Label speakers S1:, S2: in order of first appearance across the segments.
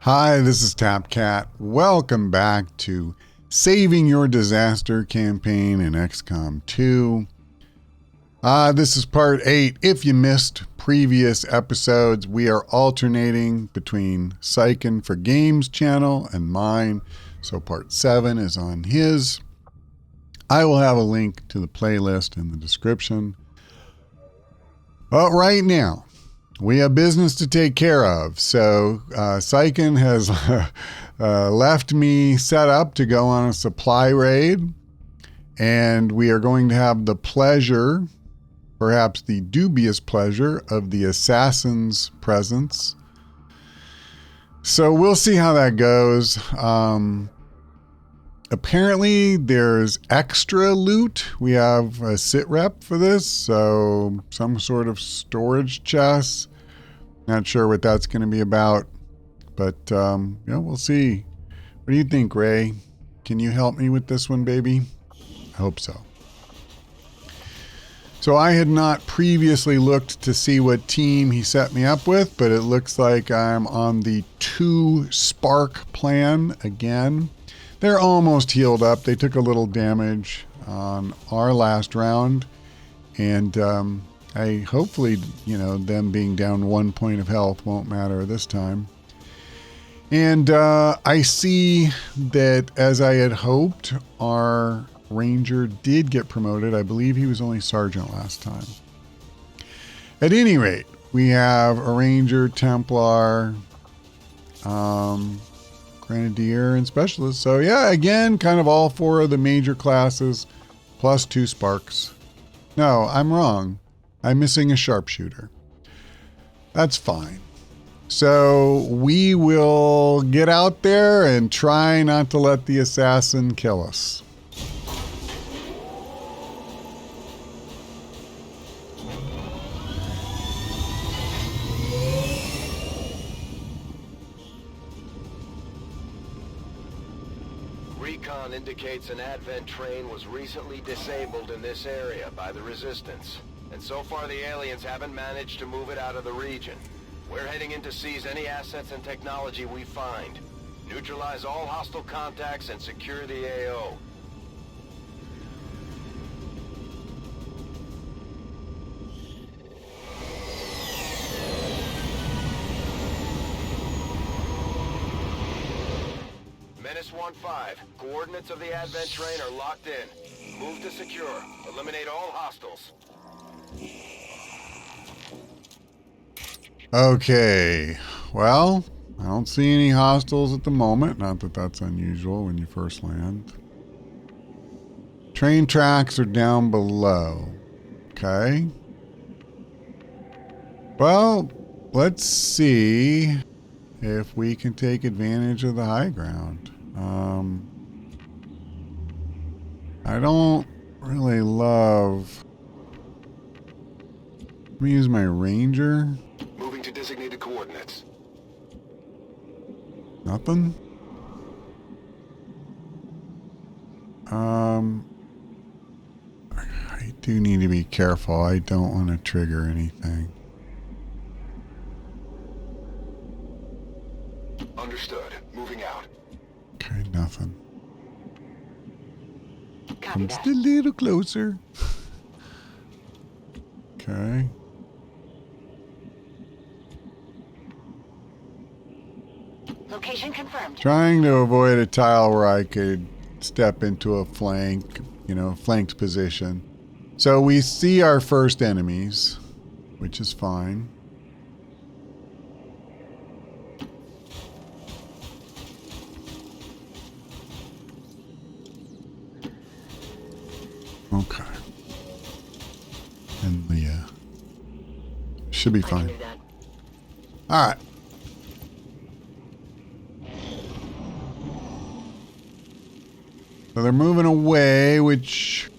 S1: Hi, this is TapCat. Welcome back to Saving Your Disaster campaign in XCOM2. This is part 8. If you missed previous episodes, we are alternating between Syken for Games channel and mine. So part 7 is on his. I will have a link to the playlist in the description. But right now, we have business to take care of. So Syken has left me set up to go on a supply raid. And we are going to have the pleasure, perhaps the dubious pleasure, of the assassin's presence. So we'll see how that goes. Apparently there's extra loot. We have a sit rep for this, so some sort of storage chest. Not sure what that's going to be about, but we'll see. What do you think, Ray? Can you help me with this one, baby? I hope so. So I had not previously looked to see what team he set me up with, but it looks like I'm on the 2 spark plan again. They're almost healed up. They took a little damage on our last round. And I hopefully, them being down 1 point of health won't matter this time. And I see that, as I had hoped, our Ranger did get promoted. I believe he was only Sergeant last time. At any rate, we have a Ranger, Templar, Grenadier, and Specialist. So yeah, again, kind of all 4 of the major classes, plus 2 sparks. No, I'm wrong. I'm missing a sharpshooter. That's fine. So we will get out there and try not to let the assassin kill us.
S2: Recon indicates an advent train was recently disabled in this area by the Resistance. And so far the aliens haven't managed to move it out of the region. We're heading in to seize any assets and technology we find. Neutralize all hostile contacts and secure the AO. Menace 1-5. Coordinates of the advent train are locked in. Move to secure. Eliminate all hostiles.
S1: Okay, well, I don't see any hostiles at the moment. Not that that's unusual when you first land. Train tracks are down below. Okay. Well, let's see if we can take advantage of the high ground. I don't really love... Let me use my Ranger.
S2: Moving to designated coordinates.
S1: Nothing? I do need to be careful. I don't want to trigger anything.
S2: Understood. Moving out.
S1: Okay, nothing.
S3: Copy
S1: Just
S3: that.
S1: a little closer. Okay.
S3: Location confirmed.
S1: Trying to avoid a tile where I could step into a flanked position. So we see our first enemies, which is fine. Okay. And Leah. Should be
S3: I can
S1: fine.
S3: do that.
S1: All right. So they're moving away, which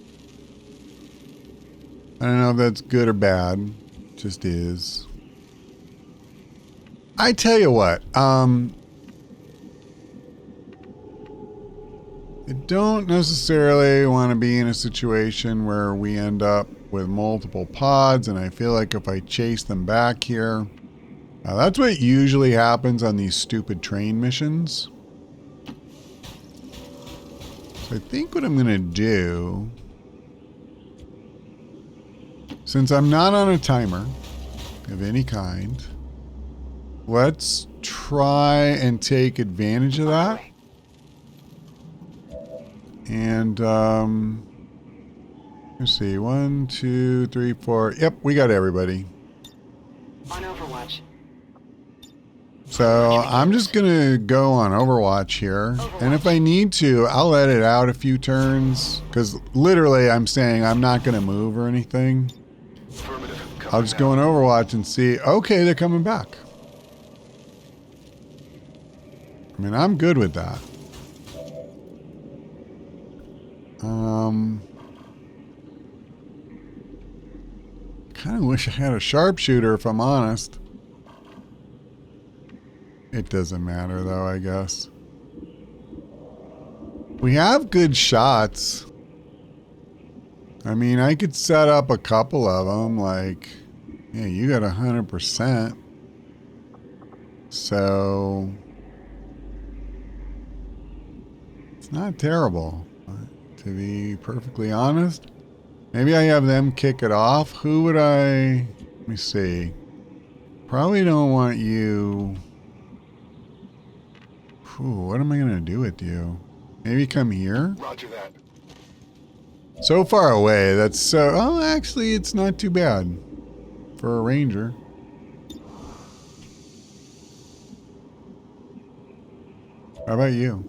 S1: I don't know if that's good or bad. It just is. I tell you what, I don't necessarily want to be in a situation where we end up with multiple pods, and I feel like if I chase them back here, Now, that's what usually happens on these stupid train missions. So I think what I'm going to do, since I'm not on a timer of any kind, let's try and take advantage of that. And, let's see, 1, 2, 3, 4. Yep, we got everybody.
S3: On Overwatch.
S1: So I'm just going to go on Overwatch here. And if I need to, I'll edit out a few turns. Because literally I'm saying I'm not going to move or anything. I'll just go on Overwatch and see. Okay, they're coming back. I mean, I'm good with that. Kind of wish I had a sharpshooter, if I'm honest. It doesn't matter, though, I guess. We have good shots. I mean, I could set up a couple of them, like, yeah, you got 100%. So, it's not terrible, to be perfectly honest. Maybe I have them kick it off. Who would I... Let me see. Probably don't want you... Whew, what am I going to do with you? Maybe come here?
S4: Roger that.
S1: So far away. That's so... Oh, actually, it's not too bad for a ranger. How about you?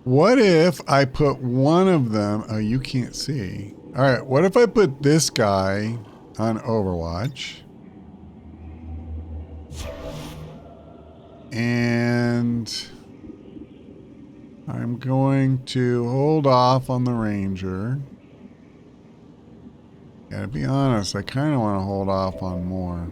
S1: What if I put one of them... Oh, you can't see. All right, what if I put this guy on Overwatch? And I'm going to hold off on the ranger. Gotta be honest, I kind of want to hold off on more.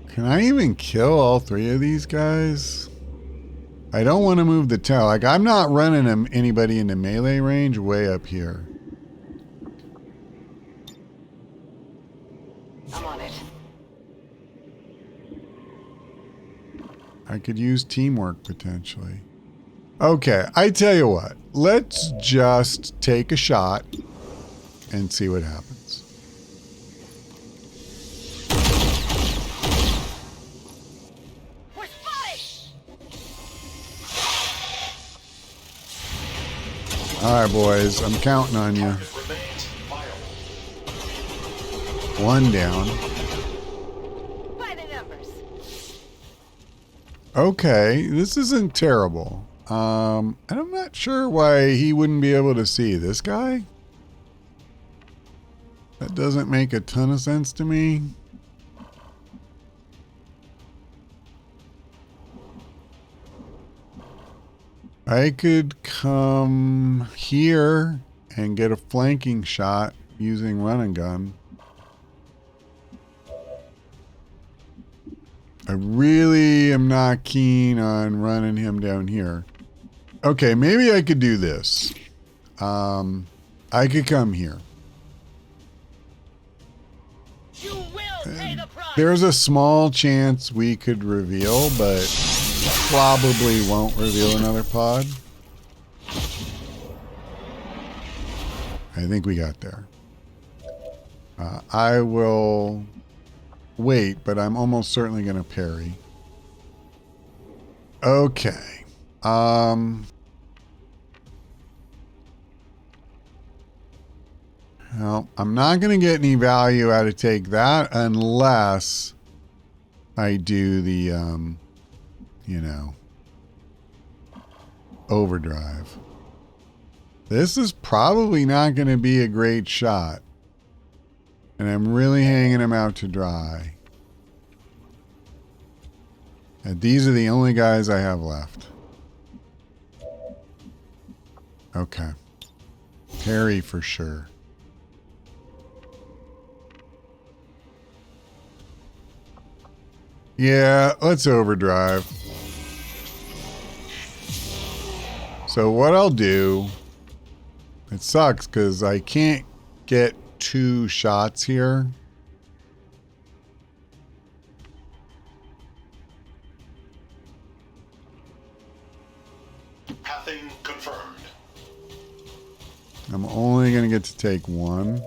S1: Can I even kill all three of these guys? I don't want to move the tail. Like, I'm not running anybody into melee range way up here.
S3: I'm on it.
S1: I could use teamwork potentially. Okay, I tell you what. Let's just take a shot and see what happens.
S3: We're spotted!
S1: All right, boys. I'm counting on you. One down.
S3: By the numbers.
S1: Okay, this isn't terrible. And I'm not sure why he wouldn't be able to see this guy. That doesn't make a ton of sense to me. I could come here and get a flanking shot using run and gun. I really am not keen on running him down here. Okay, maybe I could do this. I could come here.
S3: You will pay the price!
S1: There's a small chance we could reveal, but probably won't reveal another pod. I think we got there. I will wait, but I'm almost certainly going to parry. Okay. Well, I'm not going to get any value out of take that unless I do the, you know, overdrive. This is probably not going to be a great shot. And I'm really hanging him out to dry. And these are the only guys I have left. Okay. Parry for sure. Yeah, let's overdrive. So what I'll do, it sucks because I can't get 2 shots here.
S4: Pathing confirmed.
S1: I'm only going to get to take 1.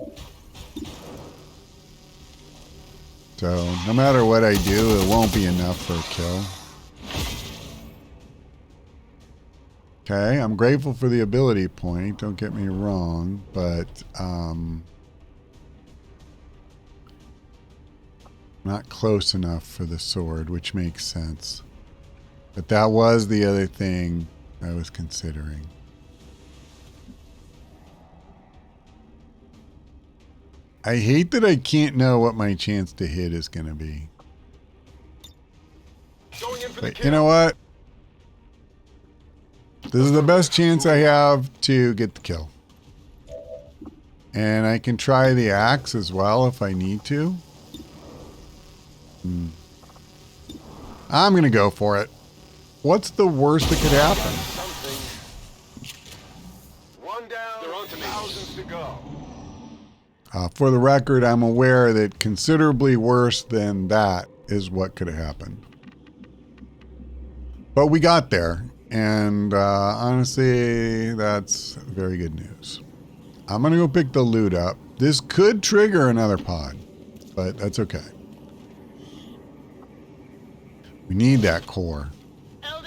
S1: So no matter what I do, it won't be enough for a kill. Okay, I'm grateful for the ability point, don't get me wrong, but not close enough for the sword, which makes sense. But that was the other thing I was considering. I hate that I can't know what my chance to hit is going to be. But you know what? This is the best chance I have to get the kill. And I can try the axe as well if I need to. I'm going to go for it. What's the worst that could happen?
S2: One down, thousands to go.
S1: For the record, I'm aware that considerably worse than that is what could have happened. But we got there. And honestly, that's very good news. I'm going to go pick the loot up. This could trigger another pod, but that's okay. We need that core.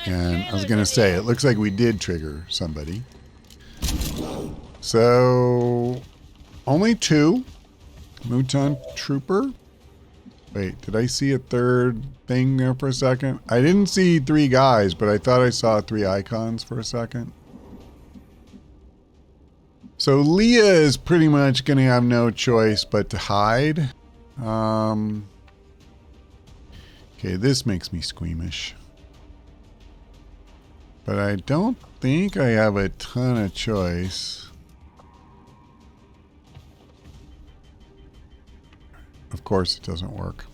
S1: And I was going to say, it looks like we did trigger somebody. So, only 2. Mutant Trooper. Wait, did I see a third thing there for a second? I didn't see 3 guys, but I thought I saw 3 icons for a second. So Leah is pretty much going to have no choice but to hide. Okay, this makes me squeamish. But I don't think I have a ton of choice. Of course it doesn't work.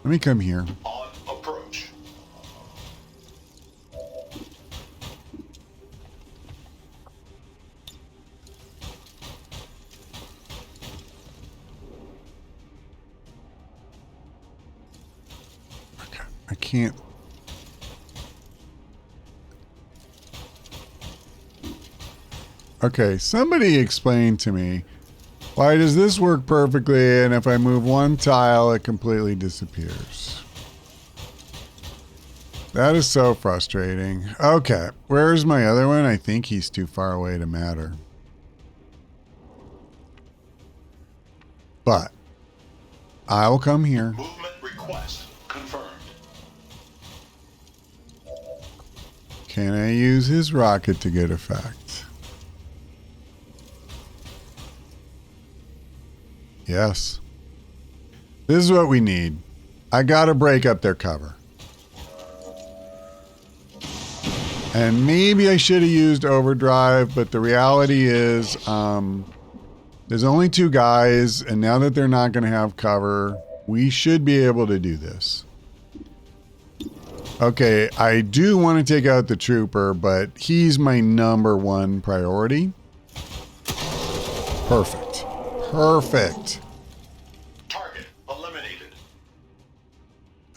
S1: Let me come here.
S4: On approach.
S1: Okay, I can't. Okay, somebody explain to me, why does this work perfectly and if I move 1 tile it completely disappears? That is so frustrating. Okay, where's my other one? I think he's too far away to matter. But I will come here.
S4: Movement request confirmed.
S1: Can I use his rocket to good effect? Yes. This is what we need. I gotta break up their cover. And maybe I should have used overdrive, but the reality is there's only 2 guys, and now that they're not going to have cover, we should be able to do this. Okay, I do want to take out the trooper, but he's my #1 priority. Perfect. Perfect.
S4: Target eliminated.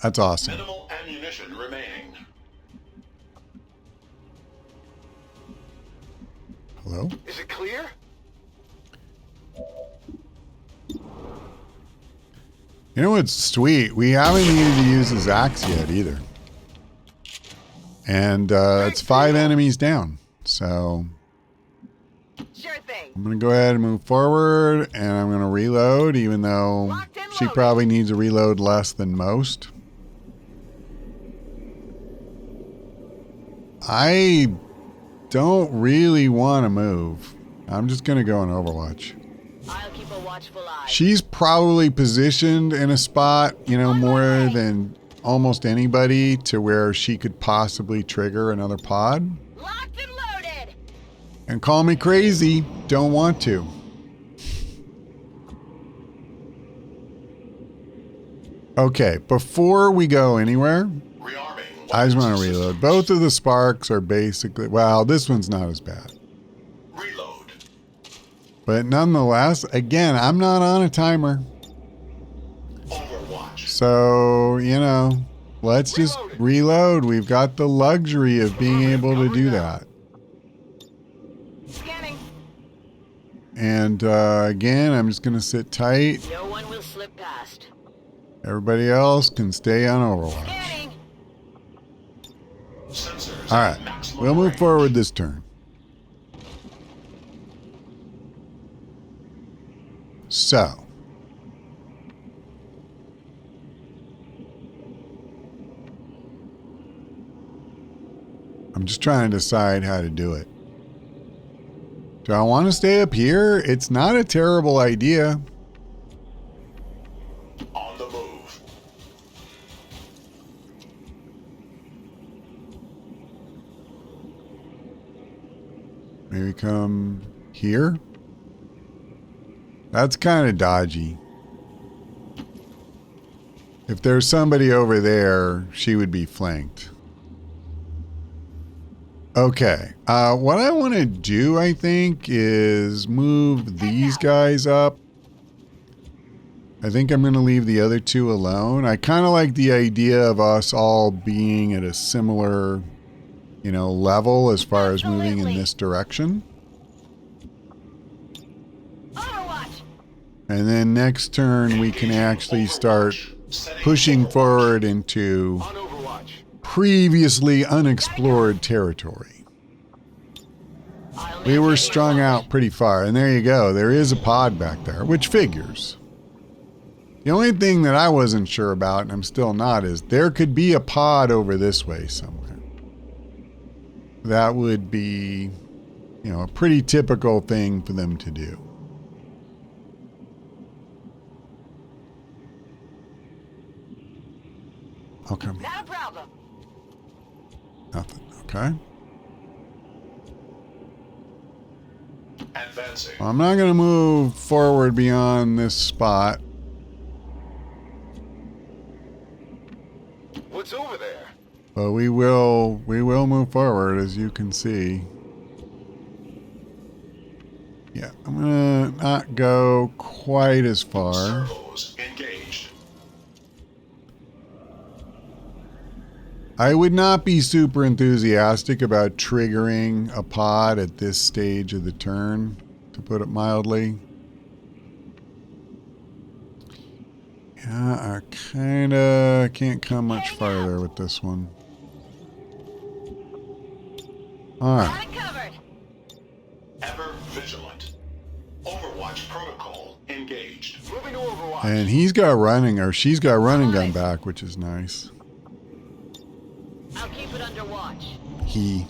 S1: That's awesome.
S4: Minimal ammunition remaining.
S1: Hello?
S2: Is it clear?
S1: You know what's sweet? We haven't needed to use his axe yet either. And it's 5 enemies down. So
S3: Sure thing.
S1: I'm going to go ahead and move forward, and I'm going to reload, even though
S3: Locked and
S1: she
S3: loaded.
S1: probably needs a reload less than most. I don't really want to move. I'm just going to go in Overwatch.
S3: I'll keep a watchful eye.
S1: She's probably positioned in a spot, you know, more than almost anybody to where she could possibly trigger another pod.
S3: Locked and loaded.
S1: And call me crazy, don't want to. Okay, before we go anywhere,
S4: Rearming
S1: I just want to reload. Both of the sparks are basically, well, this one's not as bad.
S4: Reload.
S1: But nonetheless, again, I'm not on a timer.
S4: Overwatch.
S1: So, you know, let's just reload. We've got the luxury of being able to do that.
S3: Scanning.
S1: And again, I'm just going to sit tight.
S3: No one will slip past.
S1: Everybody else can stay on Overwatch.
S3: Scanning.
S4: Sensors.
S1: All right,
S4: maximum
S1: we'll move
S4: range.
S1: forward this turn. So. I'm just trying to decide how to do it. Do I want to stay up here? It's not a terrible idea.
S4: On the move.
S1: Maybe come here? That's kind of dodgy. If there's somebody over there, she would be flanked. Okay. What I want to do, I think, is move these guys up. I think I'm going to leave the other two alone. I kind of like the idea of us all being at a similar, you know, level as far as moving in this direction.
S3: Overwatch.
S1: And then next turn, we can actually start pushing forward into
S2: On Overwatch.
S1: previously unexplored territory. We were strung out pretty far, and there you go. There is a pod back there, which figures. The only thing that I wasn't sure about, and I'm still not, is there could be a pod over this way somewhere. That would be, you know, a pretty typical thing for them to do. Okay.
S3: Not a problem.
S1: Nothing. Okay.
S4: Advancing.
S1: Well, I'm not going to move forward beyond this spot.
S2: What's over there?
S1: But we will move forward, as you can see. Yeah, I'm gonna not go quite as far.
S4: Servos engaged.
S1: I would not be super enthusiastic about triggering a pod at this stage of the turn, to put it mildly. Yeah, I kinda can't come much farther with this one. Alright.
S3: Got it covered.
S4: Ever vigilant. Overwatch protocol engaged.
S2: Moving to Overwatch.
S1: And he's got running, or she's got running gun back, which is nice.
S3: I'll keep it under watch.
S1: He.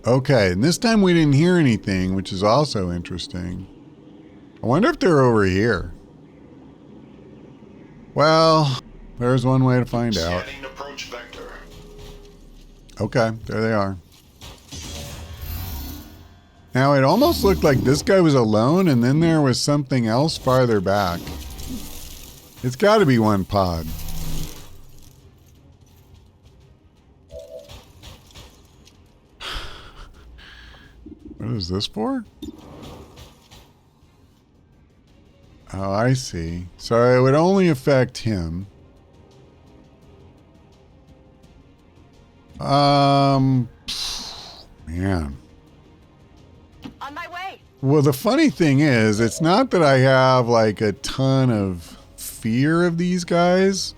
S1: Okay, and this time we didn't hear anything, which is also interesting. I wonder if they're over here. Well, there's one way to find out.
S4: Scanning approach vector.
S1: Okay, there they are. Now, it almost looked like this guy was alone, and then there was something else farther back. It's got to be one pod. What is this for? Oh, I see. So it would only affect him. Man.
S3: On my way.
S1: Well, the funny thing is, it's not that I have like a ton of fear of these guys,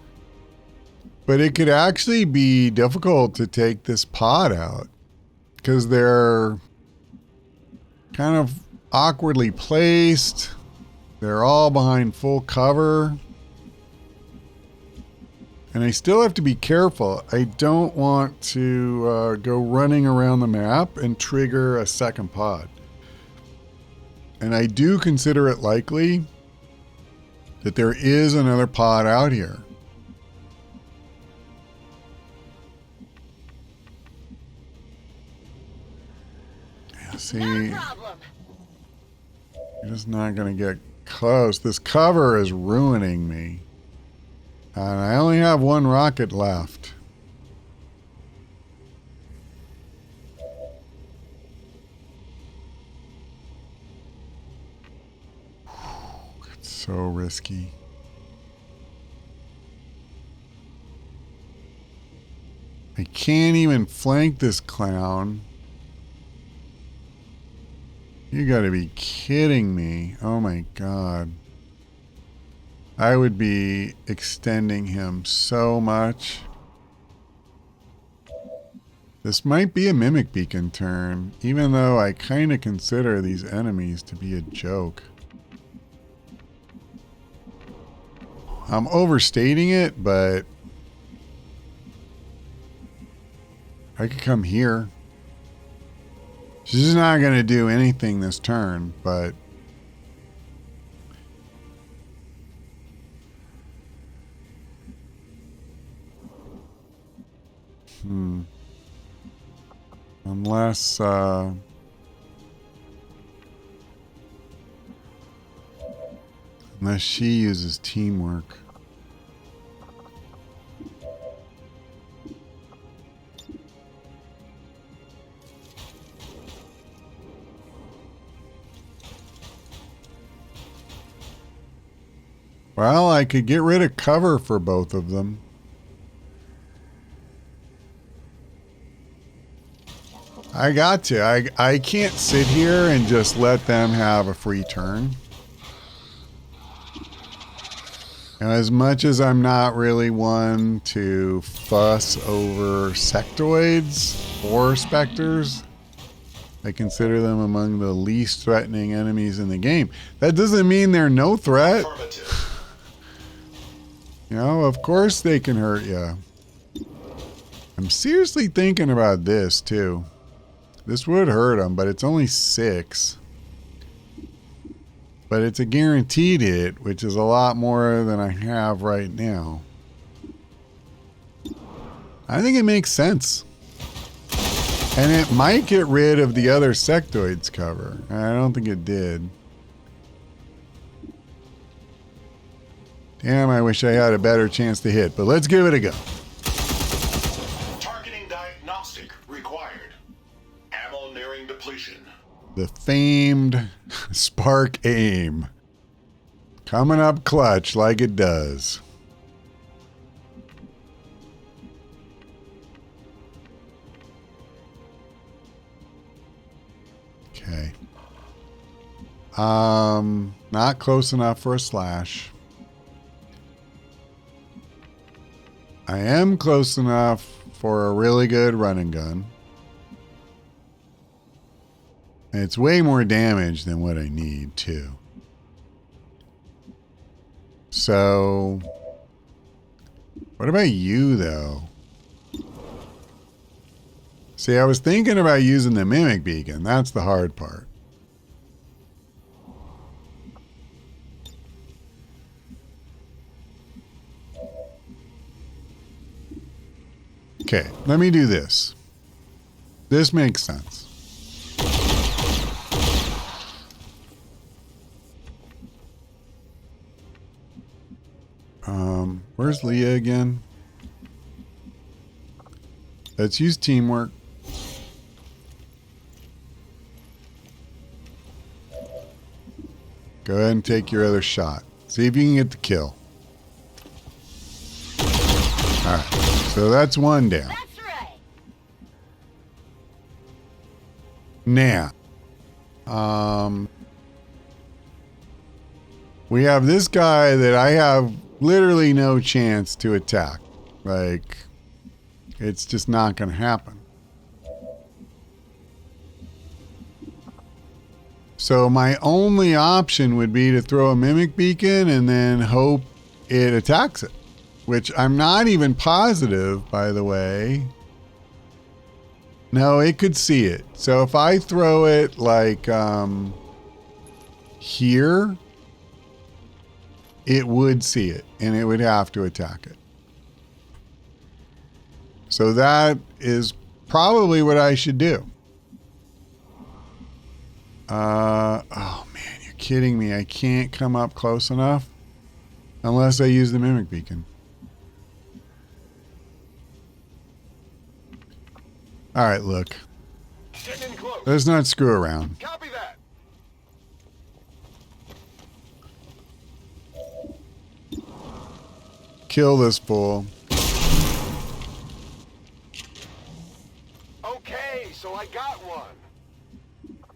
S1: but it could actually be difficult to take this pod out because they're kind of awkwardly placed. They're all behind full cover. And I still have to be careful. I don't want to go running around the map and trigger a second pod. And I do consider it likely that there is another pod out here. Yeah, see,
S3: No problem.
S1: you're just not going to get close. This cover is ruining me. And I only have one rocket left. It's so risky. I can't even flank this clown. You gotta be kidding me. Oh my god. I would be extending him so much. This might be a mimic beacon turn, even though I kind of consider these enemies to be a joke. I'm overstating it, but I could come here. She's not going to do anything this turn, but unless unless she uses teamwork. Well, I could get rid of cover for both of them. I got to. I can't sit here and just let them have a free turn. And as much as I'm not really one to fuss over sectoids or specters, I consider them among the least threatening enemies in the game. That doesn't mean they're no threat.
S4: Affirmative.
S1: You know, of course they can hurt you. I'm seriously thinking about this too. This would hurt them, but it's only 6. But it's a guaranteed hit, which is a lot more than I have right now. I think it makes sense. And it might get rid of the other sectoids cover. I don't think it did. Damn, I wish I had a better chance to hit, but let's give it a go.
S4: Targeting diagnostic required. Ammo nearing depletion.
S1: The famed spark aim. Coming up clutch like it does. Okay. Not close enough for a slash. I am close enough for a really good run and gun. And it's way more damage than what I need, too. So, what about you, though? See, I was thinking about using the mimic beacon. That's the hard part. Okay, let me do this. This makes sense. Where's Leah again? Let's use teamwork. Go ahead and take your other shot. See if you can get the kill. Alright, so that's one down.
S3: That's right.
S1: Now, we have this guy that I have literally no chance to attack. Like, it's just not going to happen. So my only option would be to throw a mimic beacon and then hope it attacks it. Which I'm not even positive, by the way. No, it could see it. So if I throw it like here, it would see it and it would have to attack it. So that is probably what I should do. Oh man, you're kidding me. I can't come up close enough unless I use the mimic beacon. All right, look.
S2: Getting in close.
S1: Let's not screw around.
S2: Copy that.
S1: Kill this fool.
S2: Okay, so I got one.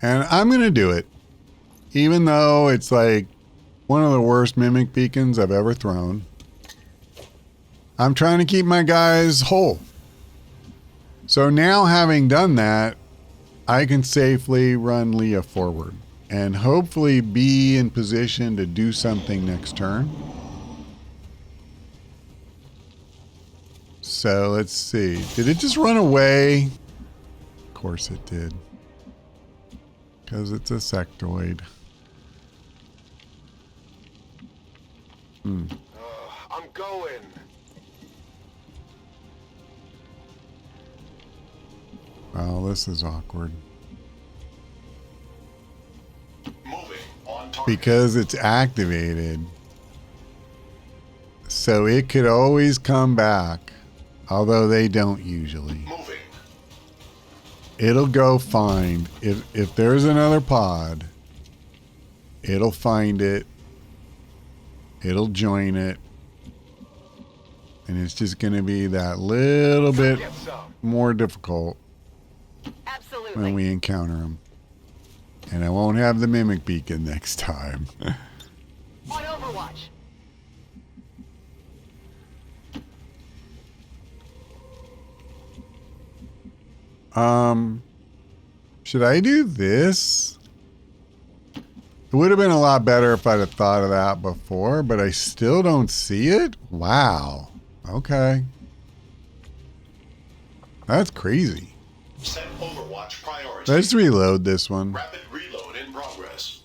S1: And I'm going to do it. Even though it's like one of the worst mimic beacons I've ever thrown. I'm trying to keep my guys whole. So now having done that, I can safely run Leah forward and hopefully be in position to do something next turn. So let's see. Did it just run away? Of course it did. Because it's a sectoid.
S2: I'm going.
S1: Well, this is awkward.
S4: Moving on target.
S1: Because it's activated. So it could always come back. Although they don't usually.
S4: Moving.
S1: It'll go find. If there's another pod, it'll find it. It'll join it. And it's just going to be that little bit
S2: Get some.
S1: more difficult
S3: Absolutely.
S1: when we encounter them. And I won't have the mimic beacon next time.
S3: On Overwatch.
S1: Should I do this? It would have been a lot better if I'd have thought of that before, but I still don't see it? Wow. Okay. That's crazy.
S4: Set Overwatch priority.
S1: Let's reload this one.
S4: Rapid reload in progress.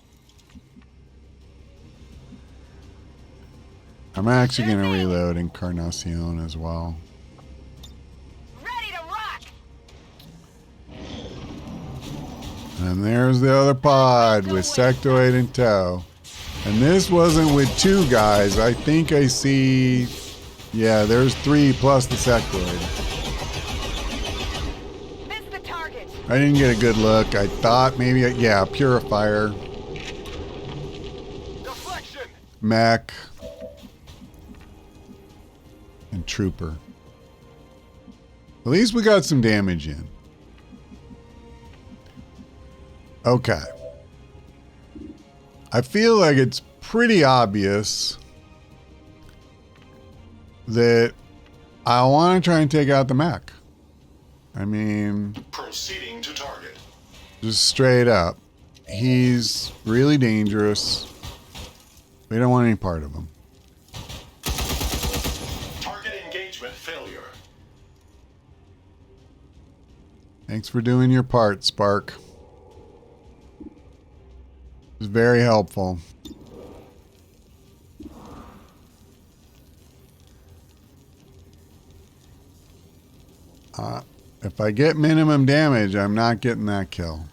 S1: I'm actually going to reload Encarnacion as well.
S3: Ready to rock.
S1: And there's the other pod with Sectoid in tow. And this wasn't with two guys. I think I see... Yeah, there's three plus the Sectoid.
S3: Missed the target.
S1: I didn't get a good look. I thought maybe... Yeah, Purifier.
S2: Deflection.
S1: Mech. And Trooper. At least we got some damage in. Okay. I feel like it's pretty obvious that I want to try and take out the mech. I mean,
S4: Proceeding to target.
S1: just straight up. He's really dangerous. We don't want any part of him.
S4: Target engagement failure.
S1: Thanks for doing your part, Spark. It was very helpful. If I get minimum damage, I'm not getting that kill.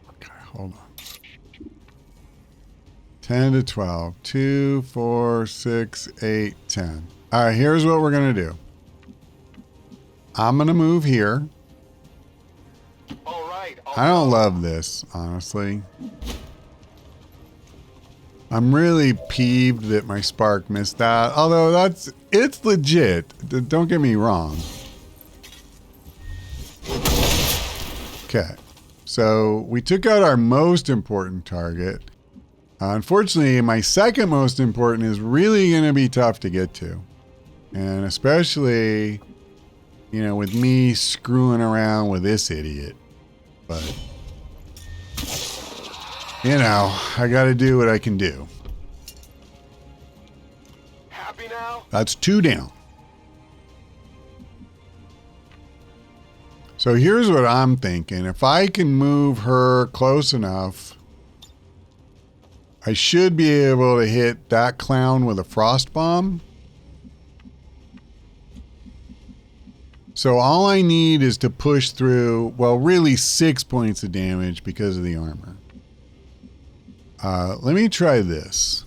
S1: Okay, hold on. 10 to 12. 2, 4, 6, 8, 10. All right, here's what we're going to do. I'm going to move here.
S2: All right.
S1: I don't love this, honestly. I'm really peeved that my Spark missed that. Although it's legit. Don't get me wrong. Okay. So we took out our most important target. Unfortunately, my second most important is really going to be tough to get to. And especially, you know, with me screwing around with this idiot. But, you know, I got to do what I can do.
S2: Happy now?
S1: That's 2 down. So here's what I'm thinking. If I can move her close enough, I should be able to hit that clown with a frost bomb. So all I need is to push through, well, really 6 points of damage because of the armor. Let me try this.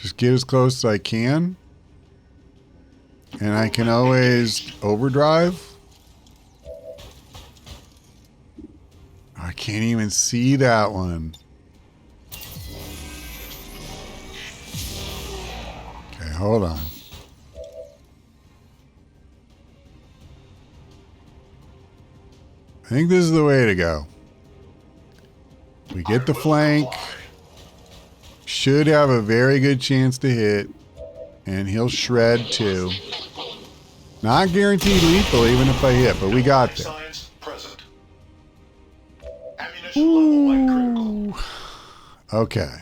S1: Just get as close as I can. And I can always overdrive. I can't even see that one. Okay, hold on. I think this is the way to go. We get the flank. Should have a very good chance to hit. And he'll shred too. Not guaranteed lethal even if I hit, but we got there.
S4: Signs present. Ammunition level 1 critical.
S1: Okay.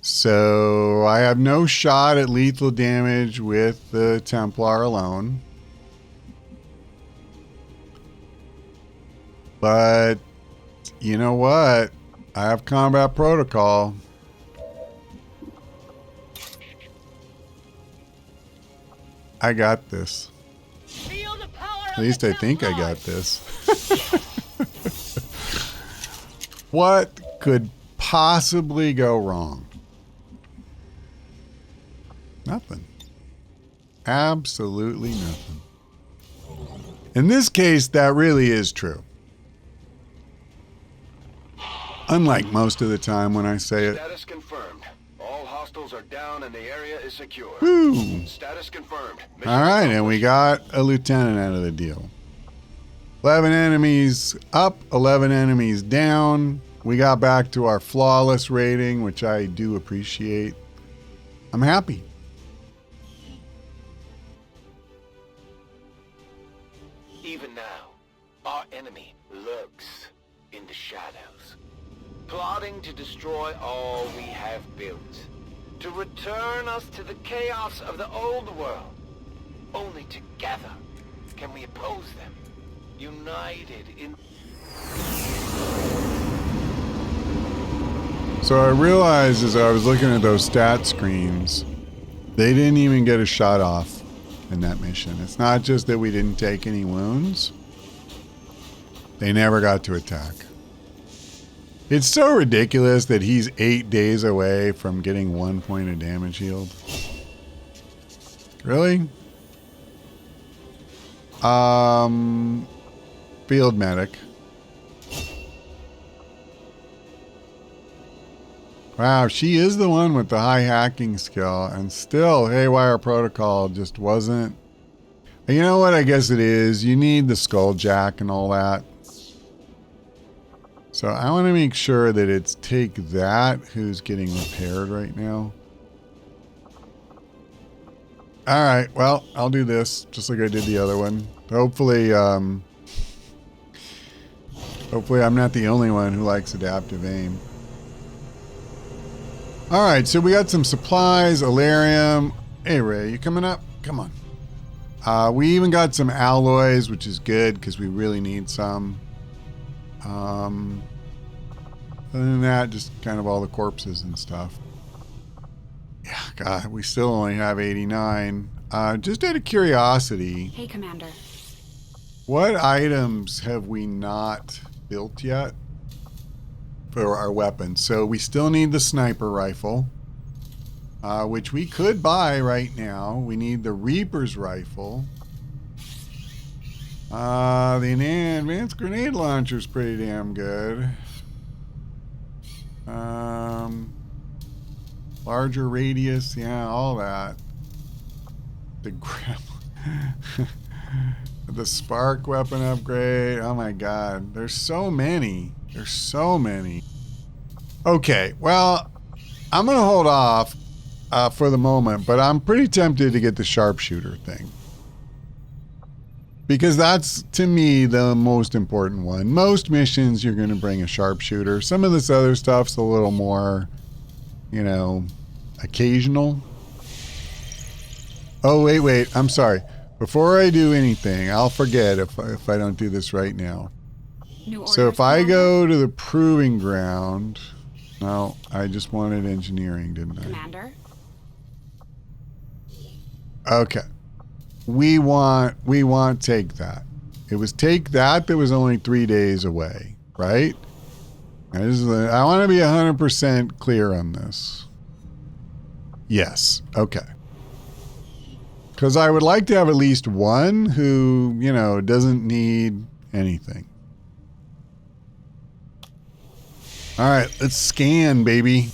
S1: So I have no shot at lethal damage with the Templar alone. But you know what? I have combat protocol. I got this.
S3: Feel the power
S1: At least I think I got this. What could possibly go wrong? Nothing. Absolutely nothing. In this case, that really is true. Unlike most of the time when I say it.
S2: Status confirmed. All hostiles are down and the area is secure.
S1: Woo!
S2: Status confirmed. Mission
S1: All right, and
S2: accomplished.
S1: we got a lieutenant out of the deal. 11 enemies up, 11 enemies down. We got back to our flawless rating, which I do appreciate. I'm happy.
S2: Even now, our enemy lurks in the shadows, plotting to destroy all we have built, to return us to the chaos of the old world. Only together can we oppose them, united in...
S1: So I realized as I was looking at those stat screens, they didn't even get a shot off in that mission. It's not just that we didn't take any wounds. They never got to attack. It's so ridiculous that he's 8 days away from getting 1 point of damage healed. Really? Field medic. Wow, she is the one with the high hacking skill, and still Haywire Protocol just wasn't... You know what I guess it is? You need the skull jack and all that. So I want to make sure that it's take that who's getting repaired right now. Alright, well, I'll do this just like I did the other one. Hopefully, hopefully I'm not the only one who likes adaptive aim. Alright, so we got some supplies, Alarium. Hey Ray, you coming up? Come on. We even got some alloys, which is good because we really need some. Other than that, just kind of all the corpses and stuff. Yeah, God, we still only have 89. Just out of curiosity.
S5: Hey, Commander.
S1: What items have we not built yet for our weapons? So we still need the sniper rifle, which we could buy right now. We need the Reaper's rifle. The advanced grenade launcher is pretty damn good. Larger radius, yeah, all that. The the spark weapon upgrade. Oh my God, there's so many. There's so many. Okay, well, I'm gonna hold off for the moment, but I'm pretty tempted to get the sharpshooter thing. Because that's, to me, the most important one. Most missions, you're going to bring a sharpshooter. Some of this other stuff's a little more, you know, occasional. Oh, wait. I'm sorry. Before I do anything, I'll forget if I don't do this right now. So if I go to the proving ground... No, I just wanted engineering, didn't I?
S5: Commander?
S1: Okay. We want take that. It was take that was only 3 days away, right? I want to be 100% clear on this. Yes. Okay. Because I would like to have at least one who, you know, doesn't need anything. All right, let's scan, baby.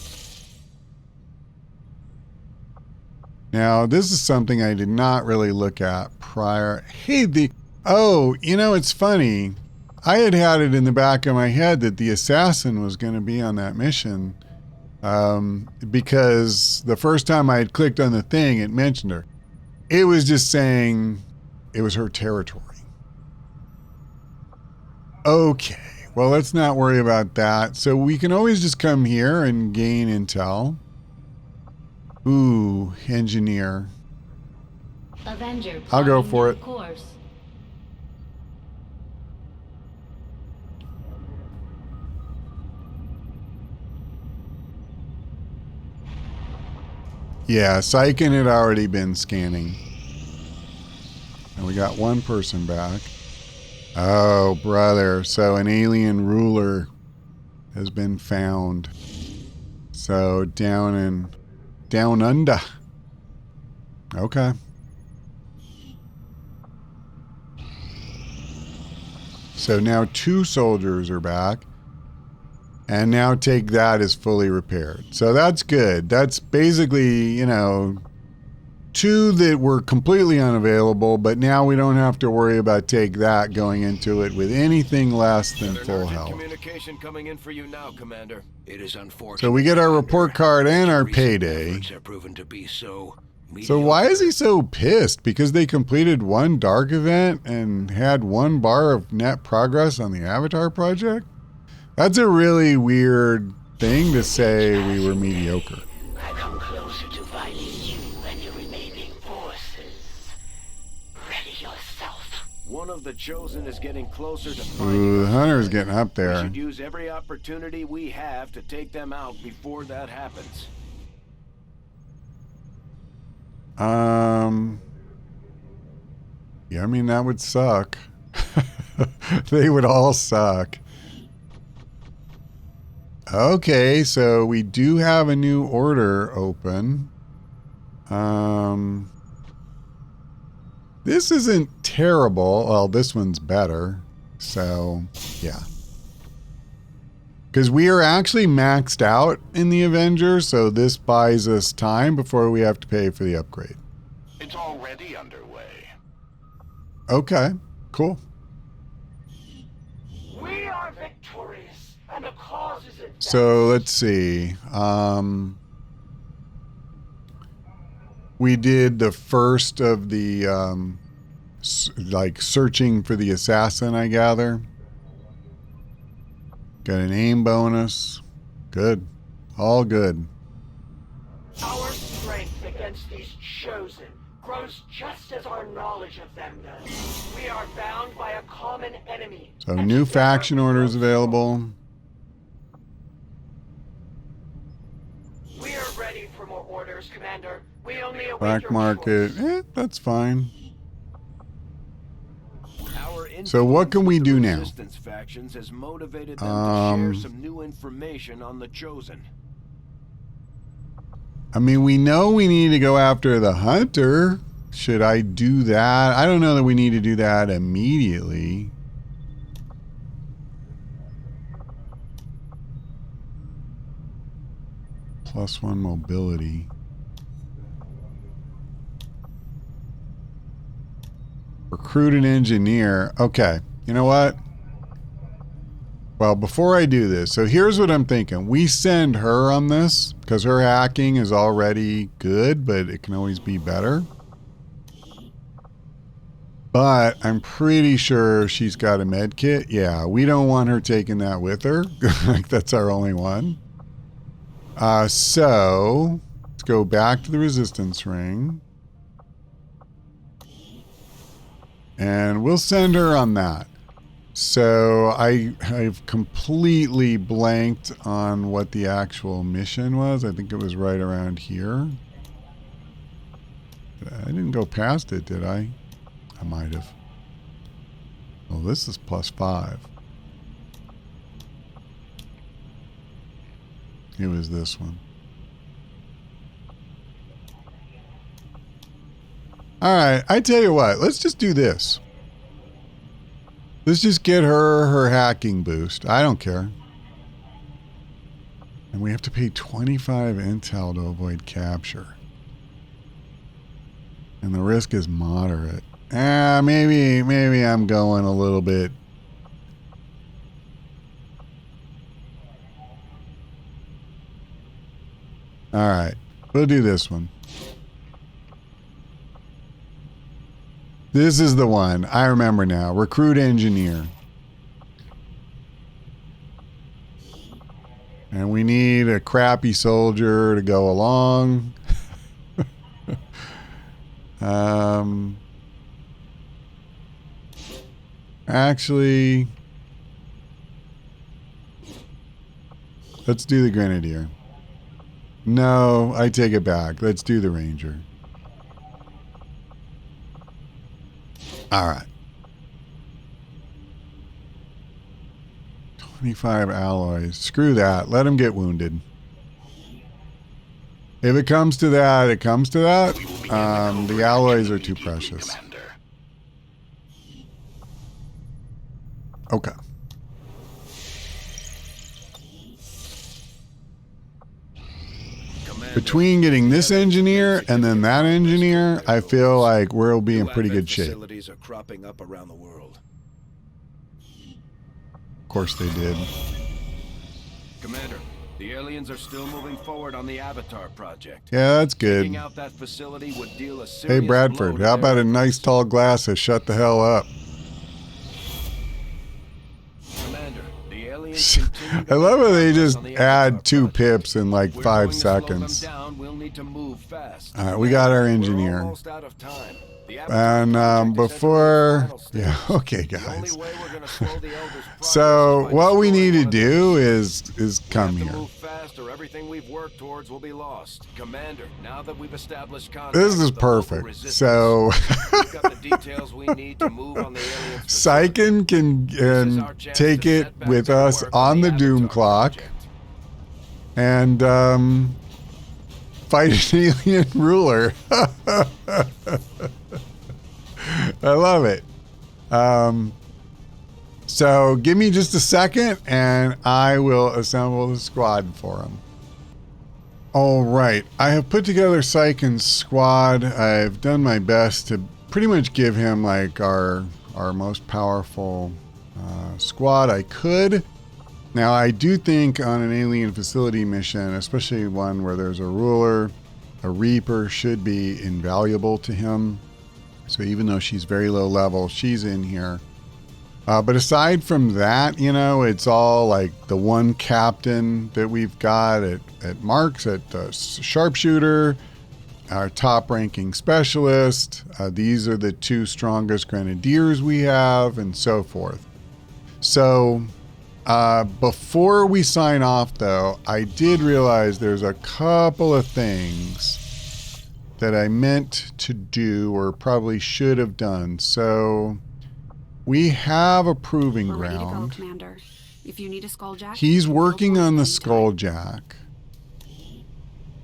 S1: Now, this is something I did not really look at prior. Hey, oh, you know, it's funny. I had it in the back of my head that the assassin was going to be on that mission because the first time I had clicked on the thing, it mentioned her. It was just saying it was her territory. Okay, well, let's not worry about that. So we can always just come here and gain intel. Ooh, engineer.
S3: Avenger,
S1: I'll go for it.
S3: course.
S1: Yeah, Syken had already been scanning. And we got one person back. Oh, brother. So an alien ruler has been found. So down under. Okay. So now 2 soldiers are back. And now take that as fully repaired. So that's good. That's basically, you know, 2 that were completely unavailable, but now we don't have to worry about take that going into it with anything less than full health.
S2: Communication coming in for you now, Commander.
S5: It is unfortunate.
S1: So we get our report card and our payday.
S5: Have proven to be so
S1: why is he so pissed? Because they completed 1 dark event and had 1 bar of net progress on the Avatar project? That's a really weird thing to say we were mediocre.
S6: I come closer to finding you and your remaining forces. Ready yourself.
S2: One of the Chosen is getting closer to
S1: Ooh,
S2: finding
S1: the
S2: us.
S1: hunter's getting up
S2: We
S1: there.
S2: should use every opportunity we have to take them out before that happens.
S1: Yeah, I mean, that would suck. They would all suck. Okay, so we do have a new order open. This isn't terrible. Well, this one's better. So, yeah. Because we are actually maxed out in the Avengers, so this buys us time before we have to pay for the upgrade.
S4: It's already underway.
S1: Okay, cool.
S6: We are victorious, and the cause is advanced.
S1: So let's see. We did the first of the like searching for the assassin, I gather. Got an aim bonus. Good. All good.
S6: Our strength against these Chosen grows just as our knowledge of them does. We are bound by a common enemy.
S1: So new faction orders available.
S6: We are ready for more orders, Commander. We only await
S1: Black
S6: your
S1: market.
S6: choice.
S1: That's fine.
S2: Our
S1: So what can we do now?
S2: Resistance factions has motivated them to share some new information on the Chosen.
S1: I mean, we know we need to go after the hunter. Should I do that? I don't know that we need to do that immediately. +1 mobility. Recruit an engineer. Okay, you know what? Well, before I do this, so here's what I'm thinking. We send her on this because her hacking is already good, but it can always be better. But I'm pretty sure she's got a med kit. Yeah, we don't want her taking that with her. Like, that's our only one. So let's go back to the resistance ring. And we'll send her on that. So I've completely blanked on what the actual mission was. I think it was right around here. I didn't go past it, did I? I might have. Oh, this is +5. It was this one. All right, I tell you what, let's just do this. Let's just get her hacking boost. I don't care. And we have to pay 25 intel to avoid capture. And the risk is moderate. Maybe I'm going a little bit. All right, we'll do this one. This is the one. I remember now. Recruit engineer. And we need a crappy soldier to go along. Actually, let's do the grenadier. No, I take it back. Let's do the ranger. All right. 25 alloys. Screw that. Let him get wounded. If it comes to that, it comes to that. The alloys are too precious. Okay. Between getting this engineer and then that engineer, I feel like we'll be in pretty good shape.
S5: Facilities are cropping up around the world.
S1: Of course they did.
S2: Commander, the aliens are still moving forward on the Avatar project.
S1: Yeah, that's good.
S2: Taking out that facility would deal a
S1: Hey,
S2: serious
S1: Bradford,
S2: blow
S1: how
S2: to
S1: about
S2: their
S1: a nice tall glass of shut the hell up?
S2: Commander, the aliens continue to
S1: I love how they
S2: make progress
S1: just
S2: on the
S1: add
S2: Avatar
S1: 2
S2: project.
S1: pips in like
S2: We're
S1: 5
S2: going to slow them
S1: seconds.
S2: down. We'll need to move fast.
S1: All right, we got our
S2: We're
S1: engineer.
S2: almost out of time. The Avatar
S1: And
S2: project is
S1: before,
S2: entering its final
S1: yeah,
S2: stages.
S1: okay,
S2: The only
S1: guys.
S2: way we're gonna slow the Elders' progress
S1: So
S2: is by
S1: what we
S2: destroying
S1: need to
S2: one of their
S1: do
S2: systems.
S1: is
S2: We
S1: come
S2: have to
S1: here.
S2: move fast or everything we've worked towards will be lost. Commander, now that we've established contact
S1: This is
S2: with the local
S1: perfect.
S2: resistance,
S1: So
S2: we've got the details we need to move on the aliens'
S1: Syken can take it with us on the Doom Clock and fight an alien ruler. I love it. So give me just a second and I will assemble the squad for him. All right, I have put together Syken's squad. I've done my best to pretty much give him like our most powerful squad I could. Now, I do think on an alien facility mission, especially one where there's a ruler, a Reaper should be invaluable to him. So even though she's very low level, she's in here. But aside from that, you know, it's all like the one captain that we've got at Marks, at Sharpshooter, our top ranking specialist. These are the 2 strongest grenadiers we have, and so forth. So before we sign off, though, I did realize there's a couple of things that I meant to do or probably should have done. So we have a proving
S7: We're ready to go,
S1: ground.
S7: Commander. If you need a skulljack,
S1: He's
S7: we'll
S1: working
S7: build
S1: on
S7: one
S1: the
S7: anytime.
S1: skulljack.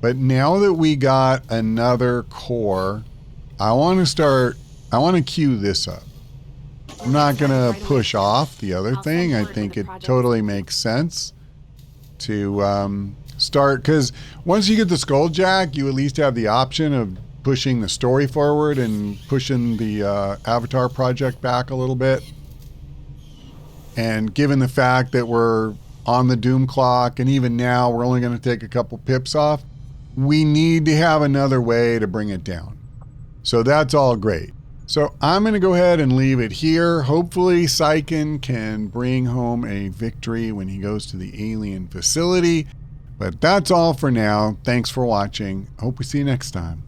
S1: But now that we got another core, I want to queue this up. I'm not going to push off the other
S7: I'll
S1: thing.
S7: send
S1: I
S7: word
S1: think
S7: when
S1: it
S7: the project
S1: totally
S7: is
S1: makes sense to start, because once you get the skulljack, you at least have the option of pushing the story forward and pushing the Avatar project back a little bit. And given the fact that we're on the Doom Clock, and even now we're only going to take a couple pips off, we need to have another way to bring it down. So that's all great. So I'm going to go ahead and leave it here. Hopefully Syken can bring home a victory when he goes to the alien facility. But that's all for now. Thanks for watching. Hope we see you next time.